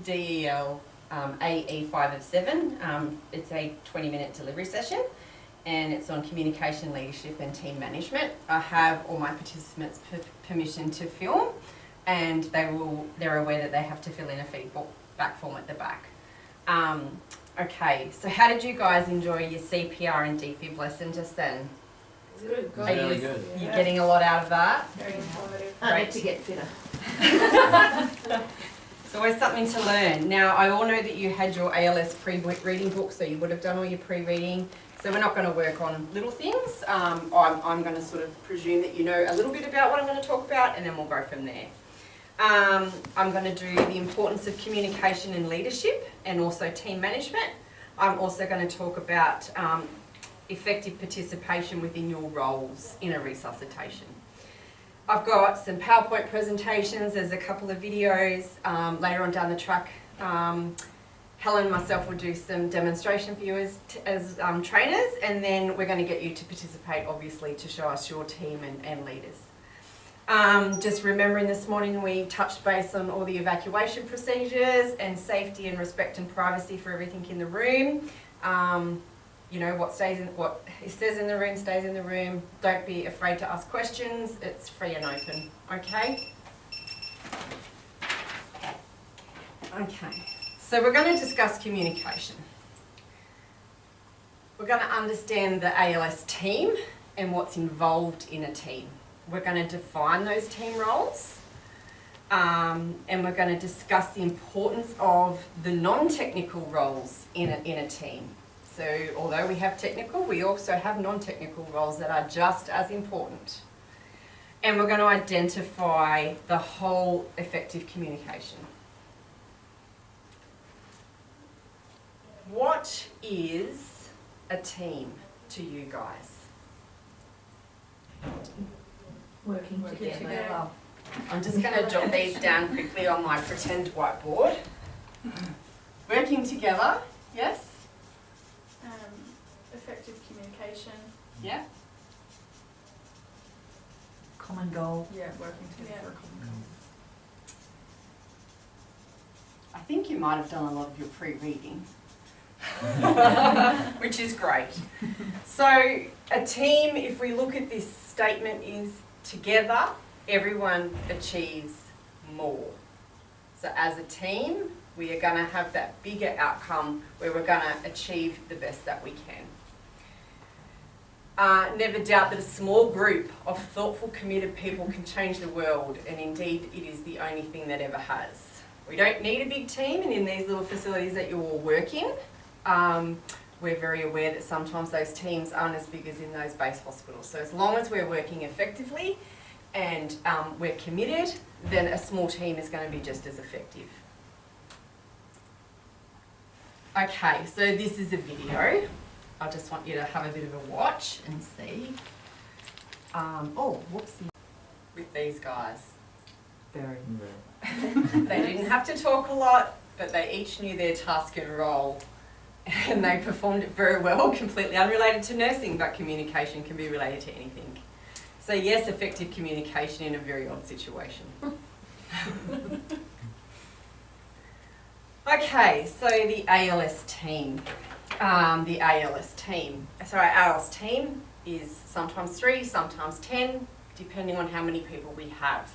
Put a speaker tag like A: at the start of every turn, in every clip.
A: DEL AE5 of 7. It's a 20-minute delivery session and it's on communication, leadership and team management. I have all my participants permission to film, and they're aware that they have to fill in a feedback form at the back. Okay, so how did you guys enjoy your CPR and defib lesson just then?
B: Good.
A: Are
B: Really
A: you,
B: good.
A: You're getting a lot out of that?
C: Very informative.
A: Great.
C: Need to get fitter.
A: It's always something to learn. Now, I all know that you had your ALS pre-reading book, so you would have done all your pre-reading. So we're not going to work on little things. I'm going to sort of presume that you know a little bit about what I'm going to talk about, and then we'll go from there. I'm going to do the importance of communication and leadership, and also team management. I'm also going to talk about effective participation within your roles in a resuscitation. I've got some PowerPoint presentations, there's a couple of videos. Later on down the track, Helen and myself will do some demonstration for you as trainers, and then we're going to get you to participate, obviously, to show us your team and leaders. Just remembering this morning we touched base on all the evacuation procedures and safety and respect and privacy for everything in the room. You know, what it says in the room stays in the room. Don't be afraid to ask questions. It's free and open, okay? Okay, so we're going to discuss communication. We're going to understand the ALS team and what's involved in a team. We're going to define those team roles, and we're going to discuss the importance of the non-technical roles in a team. So although we have technical, we also have non-technical roles that are just as important. And we're going to identify the whole effective communication. What is a team to you guys?
C: Working together.
A: I'm just going to jot these down quickly on my pretend whiteboard. Working together, yes?
D: Effective communication.
A: Yeah.
C: Common goal.
D: Yeah, working together for a common goal.
A: I think you might have done a lot of your pre-reading, which is great. So a team, if we look at this statement, is together, everyone achieves more. So as a team, we are going to have that bigger outcome where we're going to achieve the best that we can. Never doubt that a small group of thoughtful, committed people can change the world, and indeed it is the only thing that ever has. We don't need a big team, and in these little facilities that you all work in, we're very aware that sometimes those teams aren't as big as in those base hospitals. So as long as we're working effectively and we're committed, then a small team is going to be just as effective. Okay, so this is a video. I just want you to have a bit of a watch and see. Oh, whoopsie. With these guys.
C: Very.
A: They didn't have to talk a lot, but they each knew their task and role, and they performed it very well, completely unrelated to nursing, but communication can be related to anything. So yes, effective communication in a very odd situation. Okay, so the ALS team. The ALS team. So our ALS team is sometimes 3, sometimes 10, depending on how many people we have.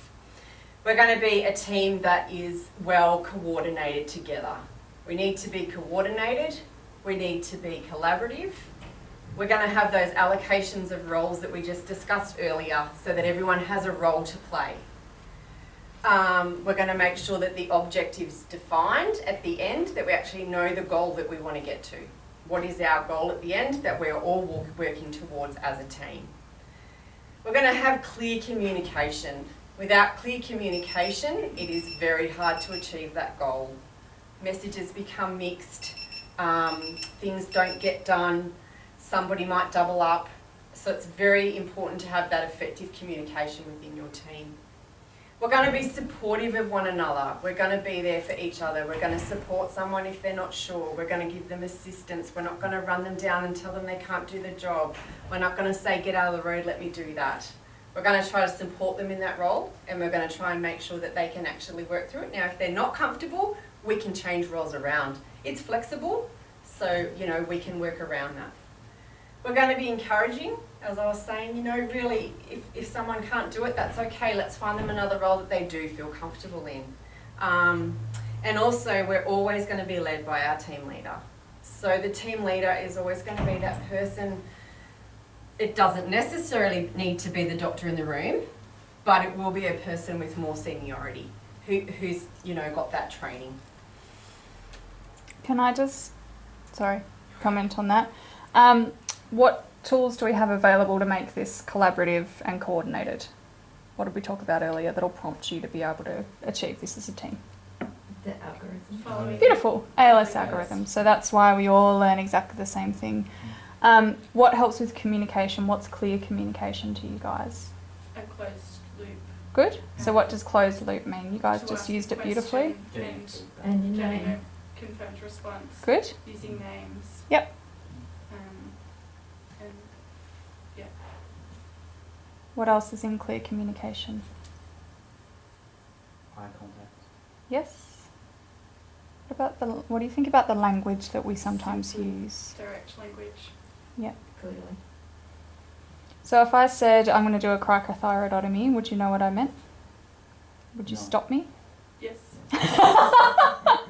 A: We're going to be a team that is well coordinated together. We need to be coordinated, we need to be collaborative. We're going to have those allocations of roles that we just discussed earlier so that everyone has a role to play. We're going to make sure that the objective is defined at the end, that we actually know the goal that we want to get to. What is our goal at the end that we're all working towards as a team? We're going to have clear communication. Without clear communication, it is very hard to achieve that goal. Messages become mixed, things don't get done, somebody might double up. So it's very important to have that effective communication within your team. We're going to be supportive of one another. We're going to be there for each other. We're going to support someone if they're not sure. We're going to give them assistance. We're not going to run them down and tell them they can't do the job. We're not going to say, get out of the road, let me do that. We're going to try to support them in that role, and we're going to try and make sure that they can actually work through it. Now, if they're not comfortable, we can change roles around. It's flexible, so, you know, we can work around that. We're going to be encouraging, as I was saying, you know, really, if someone can't do it, that's okay. Let's find them another role that they do feel comfortable in. And also, we're always going to be led by our team leader. So the team leader is always going to be that person. It doesn't necessarily need to be the doctor in the room, but it will be a person with more seniority who's, you know, got that training.
B: Can I just, comment on that? What tools do we have available to make this collaborative and coordinated? What did we talk about earlier that'll prompt you to be able to achieve this as a team?
C: The algorithm.
D: Following.
B: Beautiful. ALS algorithm. So that's why we all learn exactly the same thing. What helps with communication? What's clear communication to you guys?
D: A closed loop.
B: Good. So what does closed loop mean? You guys
D: To
B: just
D: ask
B: used
D: a
B: it beautifully.
D: question
C: And
D: And
C: you
D: getting
C: know,
D: a confirmed response.
B: Good.
D: Using names.
B: Yep.
D: And yeah.
B: What else is in clear communication?
E: Eye contact.
B: Yes. What do you think about the language that we sometimes
D: Simple.
B: use?
D: Direct language.
C: clearly.
B: So if I said I'm going to do a cricothyroidotomy, would you know what I meant? Would you
E: No.
B: stop me?
D: Yes.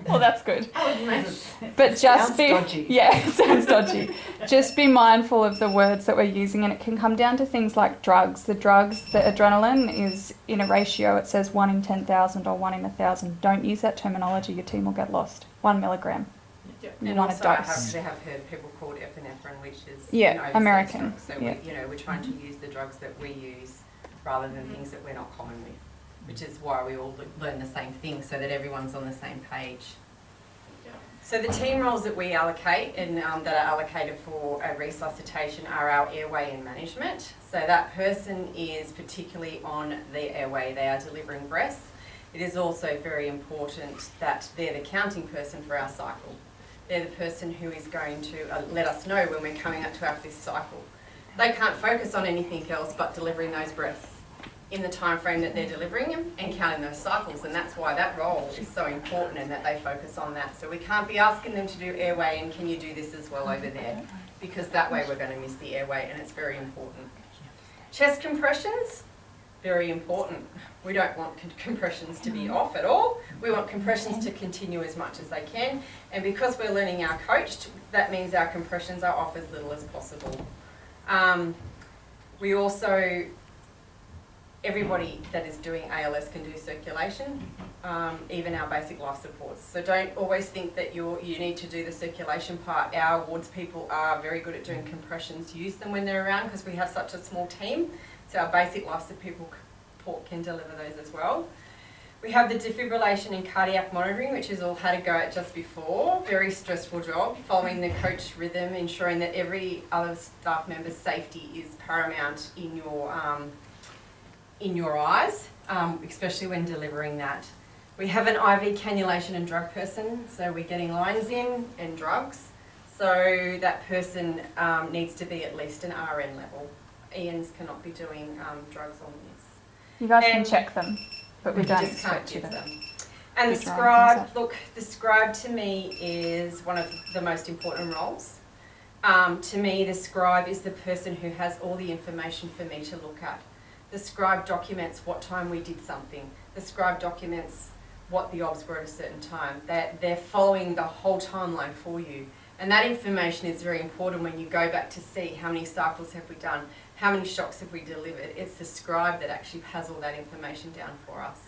B: Well, that's good.
C: Nice.
B: But just
C: Sounds
B: be
C: dodgy.
B: yeah, it sounds dodgy. Just be mindful of the words that we're using, and it can come down to things like drugs. The adrenaline is in a ratio. It says 1 in 10,000 or 1 in 1,000. Don't use that terminology. Your team will get lost. 1 milligram.
D: Yeah.
B: You
A: And
B: want a
A: also I
B: dose.
A: actually have heard people called epinephrine, which is
B: Yeah,
A: an overseas
B: American.
A: drug. So
B: Yeah.
A: we, you know, we're trying to use the drugs that we use rather than things that we're not common with, which is why we all learn the same thing, so that everyone's on the same page.
D: Yeah.
A: So the team roles that we allocate and that are allocated for resuscitation are our airway and management. So that person is particularly on the airway. They are delivering breaths. It is also very important that they're the counting person for our cycle. They're the person who is going to let us know when we're coming up to our 5th cycle. They can't focus on anything else but delivering those breaths in the time frame that they're delivering them and counting those cycles, and that's why that role is so important and that they focus on that. So we can't be asking them to do airway and can you do this as well over there, because that way we're going to miss the airway, and it's very important. Chest compressions, very important. We don't want compressions to be off at all. We want compressions to continue as much as they can, and because we're learning our coached, that means our compressions are off as little as possible. We also, everybody that is doing ALS can do circulation, even our basic life supports. So don't always think that you need to do the circulation part. Our wards people are very good at doing compressions. Use them when they're around because we have such a small team. So our basic life support can deliver those as well. We have the defibrillation and cardiac monitoring, which is all had a go at just before. Very stressful job, following the coach rhythm, ensuring that every other staff member's safety is paramount in your eyes, especially when delivering that. We have an IV cannulation and drug person, so we're getting lines in and drugs. So that person needs to be at least an RN level. ENs cannot be doing drugs on this.
B: You guys can
A: And
B: check them, but we
A: We
B: don't
A: just can't
B: expect you
A: give
B: to.
A: them. And the
B: Be drawing
A: scribe,
B: things up.
A: look, the scribe to me is one of the most important roles. To me, the scribe is the person who has all the information for me to look at. The scribe documents what time we did something. The scribe documents what the obs were at a certain time. They're following the whole timeline for you. And that information is very important when you go back to see how many cycles have we done, how many shocks have we delivered. It's the scribe that actually has all that information down for us.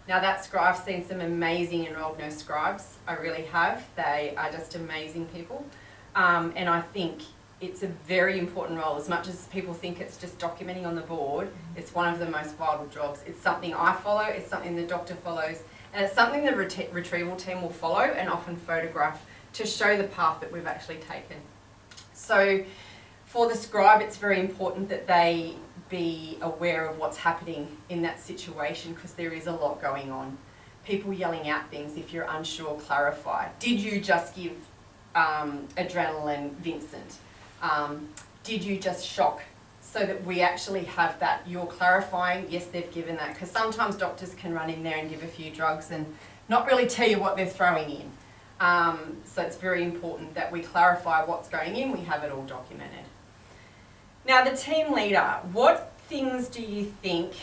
A: Now that scribe, I've seen some amazing enrolled nurse scribes, I really have. They are just amazing people. And I think it's a very important role. As much as people think it's just documenting on the board, it's one of the most vital jobs. It's something I follow, it's something the doctor follows, and it's something the retrieval team will follow and often photograph to show the path that we've actually taken. So for the scribe, it's very important that they be aware of what's happening in that situation, because there is a lot going on. People yelling out things, if you're unsure, clarify. Did you just give adrenaline Vincent? Did you just shock so that we actually have that, you're clarifying, yes, they've given that, because sometimes doctors can run in there and give a few drugs and not really tell you what they're throwing in. So it's very important that we clarify what's going in, we have it all documented. Now the team leader, what things do you think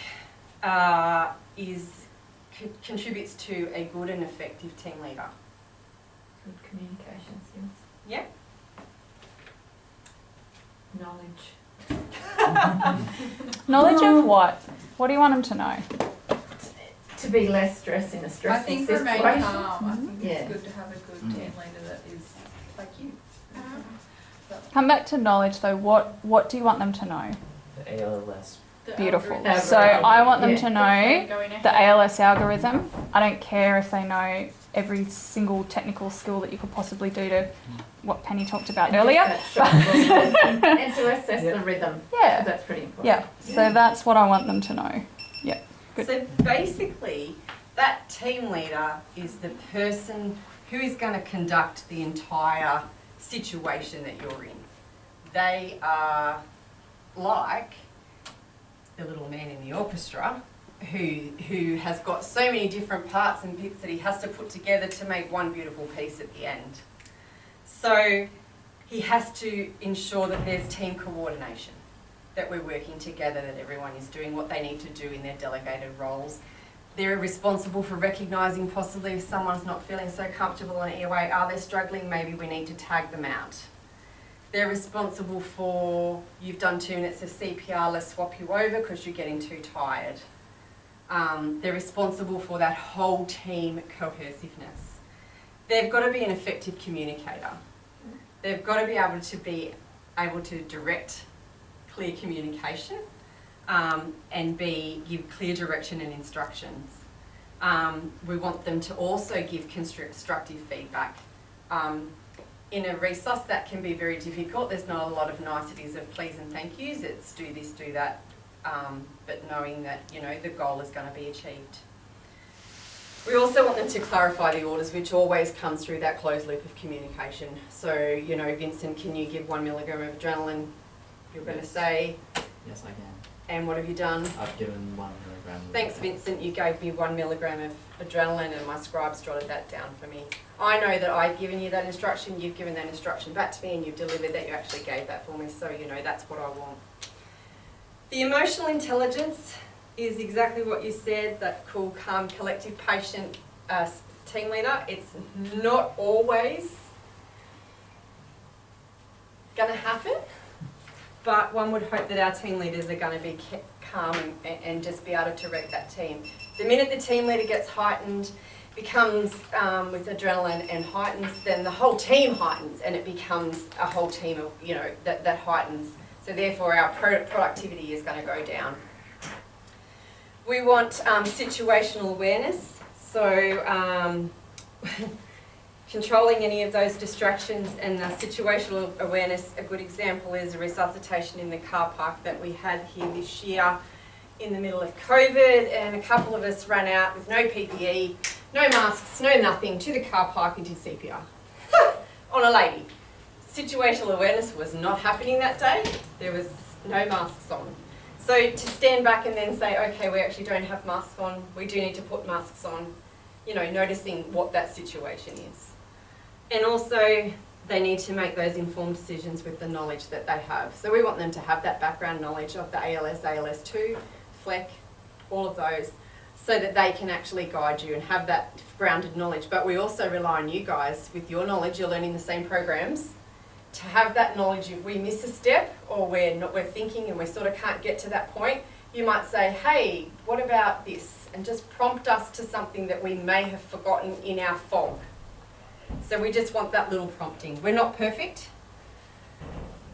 A: contributes to a good and effective team leader?
C: Good communication skills.
A: Yeah.
C: Knowledge.
B: Knowledge of what? What do you want them to know?
C: To be less stressed in a
D: I
C: stressful
D: think
C: situation.
D: remain calm. I think
C: Yeah.
D: it's good to have a good team leader that is like you.
B: Come back to knowledge though. What do you want them to know?
E: The ALS.
D: The
B: Beautiful.
D: algorithm.
B: So I want them
C: Yeah.
B: to know
D: Going
B: the
D: ahead.
B: ALS algorithm. I don't care if they know every single technical skill that you could possibly do to what Penny talked about
C: And
B: earlier.
C: just that short rhythm. And to assess the rhythm.
B: Yeah.
C: That's pretty important.
B: Yeah. So that's what I want them to know. Good.
A: So basically, that team leader is the person who is going to conduct the entire situation that you're in. They are like the little man in the orchestra who has got so many different parts and bits that he has to put together to make one beautiful piece at the end. So he has to ensure that there's team coordination, that we're working together, that everyone is doing what they need to do in their delegated roles. They're responsible for recognising possibly if someone's not feeling so comfortable on airway, are they struggling, maybe we need to tag them out. They're responsible for, you've done 2 minutes of CPR, let's swap you over because you're getting too tired. They're responsible for that whole team cohesiveness. They've got to be an effective communicator. They've got to be able to direct clear communication and give clear direction and instructions. We want them to also give constructive feedback. In a resource that can be very difficult. There's not a lot of niceties of please and thank yous. It's do this, do that, but knowing that, you know, the goal is going to be achieved. We also want them to clarify the orders, which always comes through that closed loop of communication. So, you know, Vincent, can you give 1 milligram of adrenaline? You're going to say,
E: Yes, I can.
A: and what have you done?
E: I've given 1 milligram. of
A: Thanks,
E: that.
A: Vincent. You gave me 1 milligram of adrenaline and my scribes jotted that down for me. I know that I've given you that instruction, you've given that instruction back to me and you've delivered that you actually gave that for me, so you know that's what I want. The emotional intelligence is exactly what you said, that cool, calm, collective, patient team leader. It's not always going to happen, but one would hope that our team leaders are going to be calm and just be able to direct that team. The minute the team leader gets heightened, becomes with adrenaline and heightens, then the whole team heightens and it becomes a whole team of, you know, that heightens. So therefore our productivity is going to go down. We want situational awareness, so controlling any of those distractions, and situational awareness, a good example is a resuscitation in the car park that we had here this year in the middle of COVID, and a couple of us ran out with no PPE, no masks, no nothing, to the car park and did CPR on a lady. Situational awareness was not happening that day. There was no masks on. So to stand back and then say, okay, we actually don't have masks on, we do need to put masks on, you know, noticing what that situation is. And also, they need to make those informed decisions with the knowledge that they have. So we want them to have that background knowledge of the ALS, ALS2, FLEC, all of those, so that they can actually guide you and have that grounded knowledge. But we also rely on you guys, with your knowledge, you're learning the same programs, to have that knowledge. If we miss a step or we're thinking and we sort of can't get to that point, you might say, hey, what about this? And just prompt us to something that we may have forgotten in our fog. So we just want that little prompting. We're not perfect.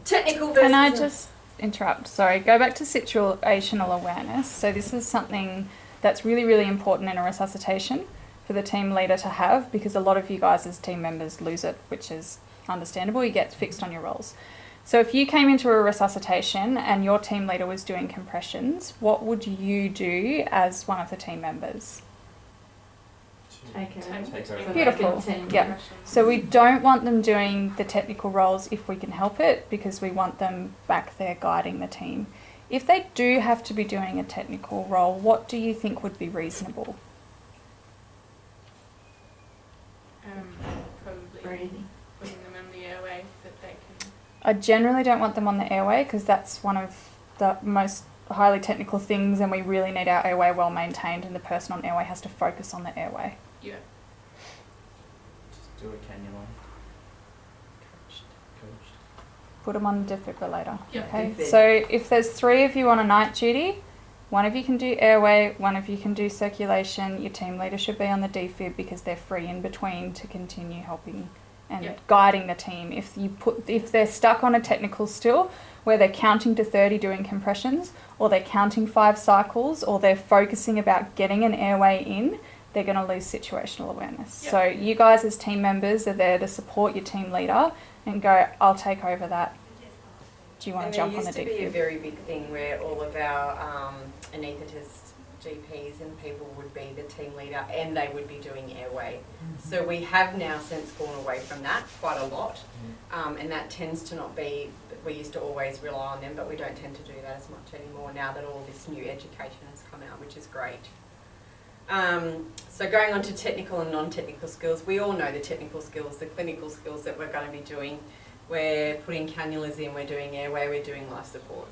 A: Technical versus...
B: Can I just interrupt? Sorry, go back to situational awareness. So this is something that's really, really important in a resuscitation for the team leader to have, because a lot of you guys as team members lose it, which is understandable. You get fixed on your roles. So if you came into a resuscitation and your team leader was doing compressions, what would you do as one of the team members?
C: Take care.
E: over.
B: Beautiful. Yeah. So we don't want them doing the technical roles if we can help it, because we want them back there guiding the team. If they do have to be doing a technical role, what do you think would be reasonable?
D: Probably
C: Breathing.
D: putting them in the airway that they can.
B: I generally don't want them on the airway because that's one of the most highly technical things, and we really need our airway well maintained, and the person on airway has to focus on the airway.
D: Yeah.
E: Just do a cannula. Coached.
B: Put them on the defibrillator.
D: Yeah.
B: Okay.
C: Defib.
B: So if there's 3 of you on a night duty, one of you can do airway, one of you can do circulation. Your team leader should be on the defib because they're free in between to continue helping and
D: Yeah.
B: guiding the team. If they're stuck on a technical still where they're counting to 30 doing compressions, or they're counting 5 cycles, or they're focusing about getting an airway in, they're going to lose situational awareness.
D: Yeah.
B: So you guys as team members are there to support your team leader and go, I'll take over that. Do you want
A: And
B: to jump on the
A: there used to be a
B: defib?
A: very big thing where all of our anaesthetist GPs and people would be the team leader and they would be doing airway. So we have now since gone away from that quite a lot, and that tends to not be, we used to always rely on them, but we don't tend to do that as much anymore now that all this new education has come out, which is great. So going on to technical and non-technical skills, we all know the technical skills, the clinical skills that we're going to be doing. We're putting cannulas in, we're doing airway, we're doing life support.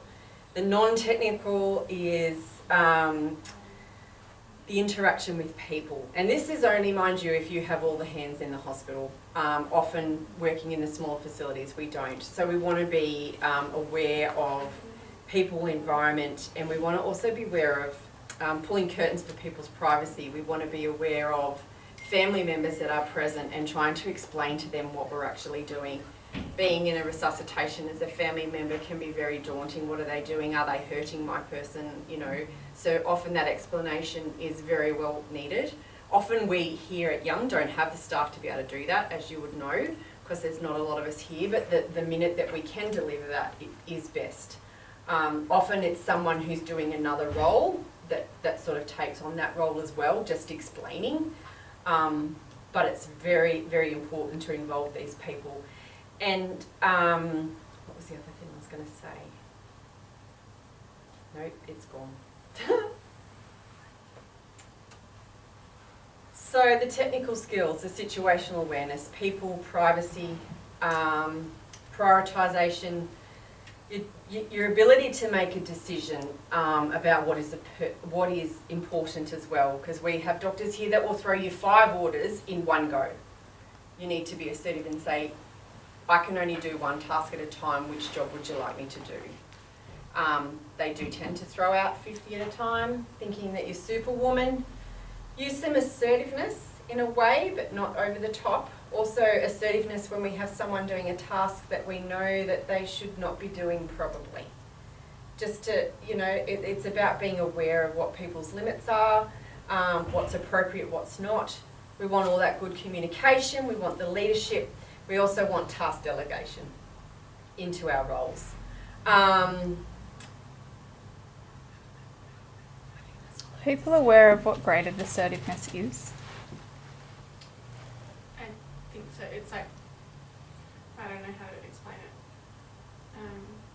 A: The non-technical is the interaction with people. And this is only, mind you, if you have all the hands in the hospital. Often working in the smaller facilities, we don't. So we want to be aware of people, environment, and we want to also be aware of pulling curtains for people's privacy. We want to be aware of family members that are present and trying to explain to them what we're actually doing. Being in a resuscitation as a family member can be very daunting. What are they doing? Are they hurting my person? You know, so often that explanation is very well needed. Often we here at Young don't have the staff to be able to do that, as you would know, because there's not a lot of us here, but the minute that we can deliver that is best. Often it's someone who's doing another role that sort of takes on that role as well, just explaining. But it's very, very important to involve these people. And what was the other thing I was going to say? Nope, it's gone. So the technical skills, the situational awareness, people, privacy, prioritisation, your ability to make a decision about what is important as well, because we have doctors here that will throw you 5 orders in one go. You need to be assertive and say, I can only do one task at a time, which job would you like me to do? They do tend to throw out 50 at a time, thinking that you're superwoman. Use some assertiveness in a way, but not over the top. Also assertiveness when we have someone doing a task that we know that they should not be doing probably. Just to, you know, it's about being aware of what people's limits are, what's appropriate, what's not. We want all that good communication, we want the leadership. We also want task delegation into our roles.
B: People aware of what graded assertiveness is?
D: I think so. It's like, I don't know how to explain it.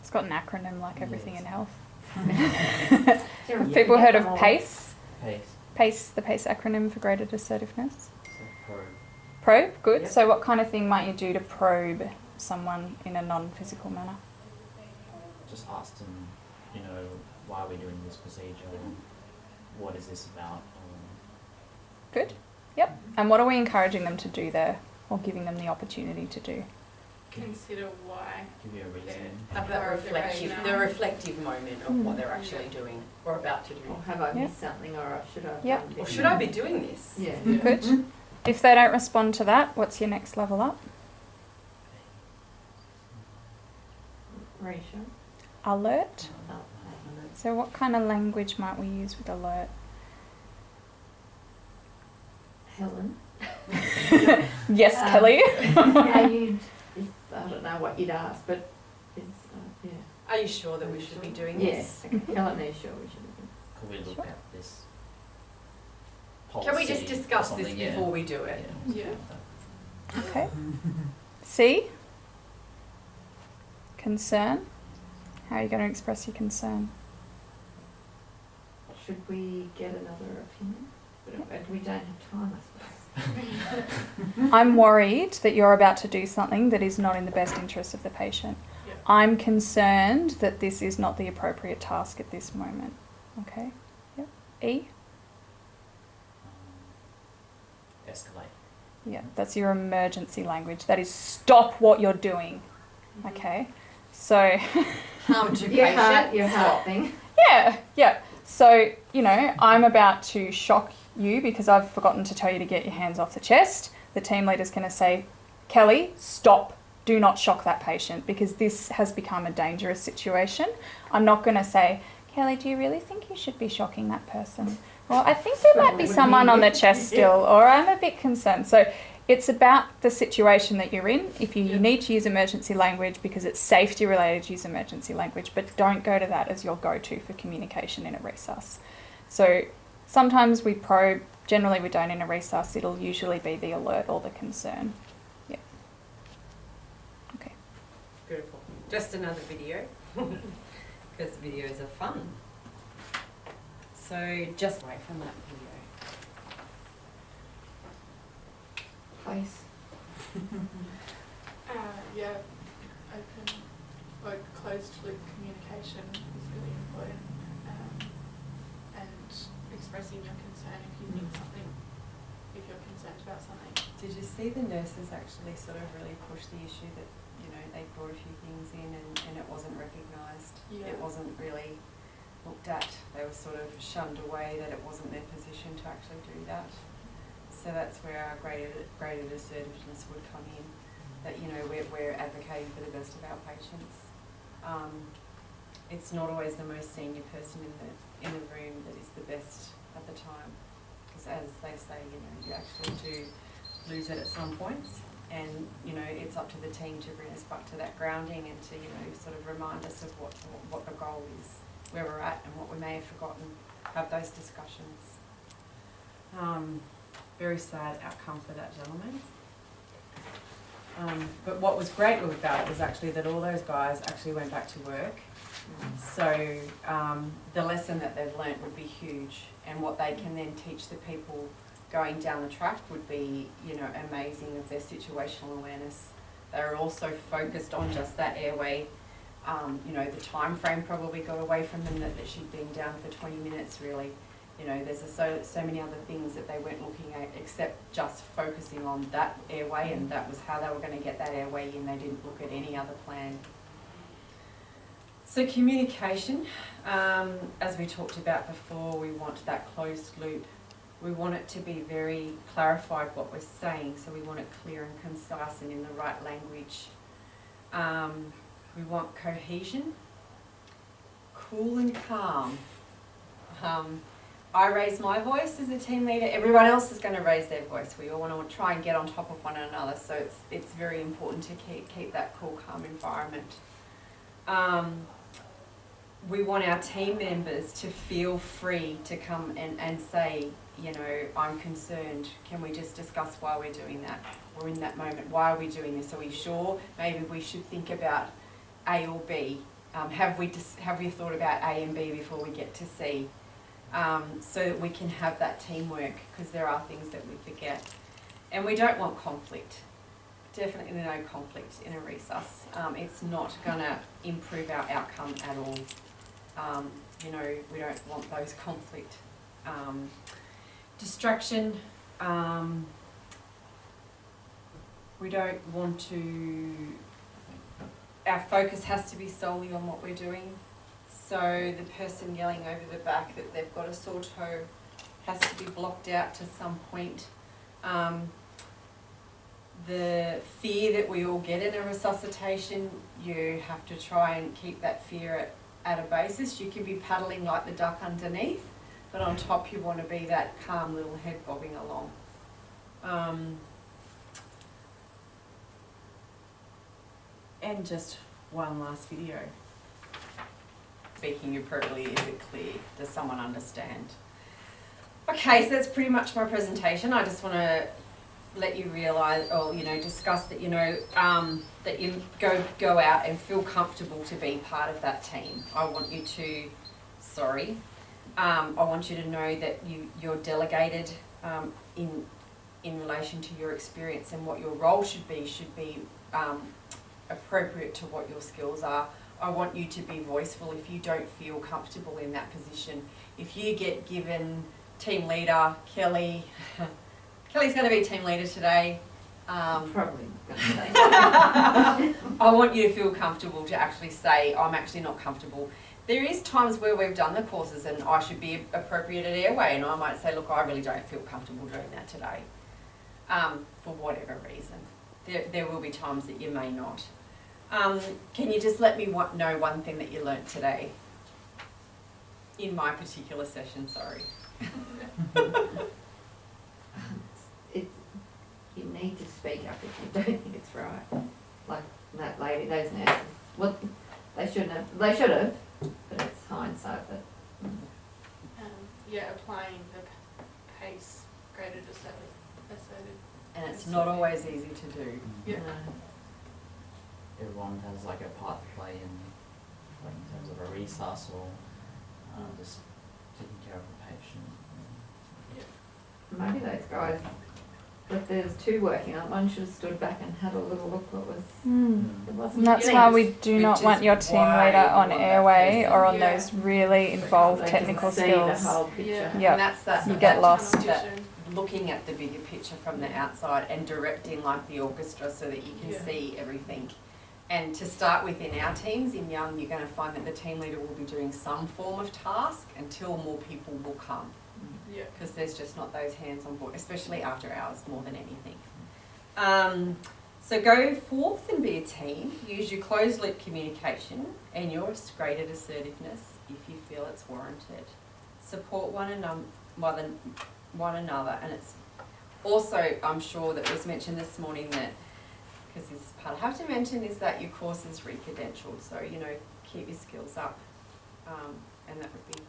B: It's got an acronym like everything in health.
C: There
B: Have
C: are
B: people heard of
C: more.
B: PACE?
E: Pace.
B: The PACE acronym for graded assertiveness?
E: So probe.
B: Probe, good.
C: Yep.
B: So what kind of thing might you do to probe someone in a non-physical manner?
E: Just ask them, you know, why are we doing this procedure? What is this about?
B: Good. Yep. And what are we encouraging them to do there, or giving them the opportunity to do?
D: Consider why.
E: Give you a reason.
A: Have that reflective moment of what they're actually doing or about to do.
C: Or have I
B: Yeah.
C: missed something, or should I have
B: Yep.
C: done
A: Or
C: this?
A: should I be doing this?
C: Yeah.
B: Good. If they don't respond to that, what's your next level up?
C: Ratio.
B: Alert.
C: Oh,
B: So what kind of language might we use with alert?
C: Helen.
B: Yes, Kelly.
C: Yeah, I don't know what you'd ask, but it's, yeah.
A: Are you sure that we should be doing
C: Yes,
A: this?
C: Helen is sure we should be.
E: Could we look
B: Sure.
E: at this
A: Can we just
E: policy or
A: discuss this
E: something? Yeah.
A: before we do it?
D: Yeah.
B: Okay. C. Concern. How are you going to express your concern?
C: should we get another opinion? But we don't have time, I suppose.
B: I'm worried that you're about to do something that is not in the best interest of the patient.
D: Yeah.
B: I'm concerned that this is not the appropriate task at this moment. Okay? Yep. E?
E: Escalate.
B: Yeah, that's your emergency language. That is stop what you're doing. Okay? So,
A: Harm to
C: Your
A: patient.
C: heart, your
A: Stop.
C: heart thing.
B: yeah. So, I'm about to shock you because I've forgotten to tell you to get your hands off the chest. The team leader's going to say, Kelly, stop. Do not shock that patient because this has become a dangerous situation. I'm not going to say, Kelly, do you really think you should be shocking that person? Well, I think there might be someone on the chest still, or I'm a bit concerned. So it's about the situation that you're in. If you need to use emergency language because it's safety related, use emergency language, but don't go to that as your go-to for communication in a resus. So sometimes we probe, generally we don't in a resus, it'll usually be the alert or the concern. Yeah. Okay.
A: Beautiful. Just another video, because videos are fun. So just away from that video.
C: Place.
D: Yeah, open or closed loop communication is really important, and expressing your concern if you think something, if you're concerned about something.
A: Did you see the nurses actually sort of really push the issue that, they brought a few things in and it wasn't recognised?
D: Yeah.
A: It wasn't really looked at. They were sort of shunned away, that it wasn't their position to actually do that. So that's where our graded assertiveness would come in, that, we're advocating for the best of our patients. It's not always the most senior person in the room that is the best at the time, because as they say, you actually do lose it at some points, and it's up to the team to bring us back to that grounding and to sort of remind us of what the goal is, where we're at, and what we may have forgotten. Have those discussions. Very sad outcome for that gentleman. But what was great about it was actually that all those guys actually went back to work. So the lesson that they've learnt would be huge, and what they can then teach the people going down the track would be, amazing of their situational awareness. They're also focused on just that airway. The time frame probably got away from them, that she'd been down for 20 minutes really. There's so many other things that they weren't looking at except just focusing on that airway, and that was how they were going to get that airway in. They didn't look at any other plan. So communication, as we talked about before, we want that closed loop. We want it to be very clarified what we're saying, so we want it clear and concise and in the right language. We want cohesion, cool and calm. I raise my voice as a team leader, everyone else is going to raise their voice. We all want to try and get on top of one another, so it's very important to keep that cool, calm environment. We want our team members to feel free to come and say, I'm concerned. Can we just discuss why we're doing that? Or in that moment, why are we doing this? Are we sure? Maybe we should think about A or B. Have we thought about A and B before we get to C? So that we can have that teamwork, because there are things that we forget. And we don't want conflict. Definitely no conflict in a resus. It's not going to improve our outcome at all. We don't want those conflict. Distraction. We don't want to... Our focus has to be solely on what we're doing. So the person yelling over the back that they've got a sore toe has to be blocked out to some point. The fear that we all get in a resuscitation, you have to try and keep that fear at a basis. You can be paddling like the duck underneath, but on top you want to be that calm little head bobbing along. And just one last video. Speaking appropriately, is it clear? Does someone understand? Okay, so that's pretty much my presentation. I just want to let you realise, or discuss that that you go out and feel comfortable to be part of that team. I want you to, I want you to know that you're delegated in relation to your experience, and what your role should be appropriate to what your skills are. I want you to be voiceful if you don't feel comfortable in that position. If you get given team leader, Kelly's going to be team leader today.
C: Probably going to say.
A: I want you to feel comfortable to actually say, I'm actually not comfortable. There is times where we've done the courses and I should be appropriate at airway, and I might say, look, I really don't feel comfortable doing that today, for whatever reason. There will be times that you may not. Can you just let me know one thing that you learnt today? In my particular session, sorry.
C: You need to speak up if you don't think it's right. Like that lady, those nurses. Well, they should have, but it's hindsight. But
D: Yeah, applying the pace graded asserted.
A: And it's not always easy to do.
D: Yeah.
E: Everyone has like a part to play in, like in terms of a resus or just taking care of the patient.
C: maybe those guys, if there's two working on it, one should have stood back and had a little look what was. It wasn't.
B: And that's
A: Yes.
B: why we do
A: Which
B: not
A: is
B: want your team
A: why
B: leader
A: we
B: on
A: want that
B: airway
A: person.
B: or on
D: Yeah.
B: those really involved
C: They can
B: technical
C: see
B: skills.
C: the whole picture.
D: Yeah.
B: Yep.
A: And that's that.
B: You
A: that
B: get lost.
D: Tunnel
A: That
D: vision.
A: looking at the bigger picture from the outside and directing like the orchestra so that you can
D: Yeah.
A: see everything. And to start with, in our teams, in Young, you're going to find that the team leader will be doing some form of task until more people will come,
D: Yeah.
A: because there's just not those hands on board, especially after hours more than anything. So go forth and be a team. Use your closed loop communication and your graded assertiveness if you feel it's warranted. Support one another, and it's also, I'm sure that was mentioned this morning that, because this is part I have to mention, is that your course is re-credentialed, so keep your skills up, and that would be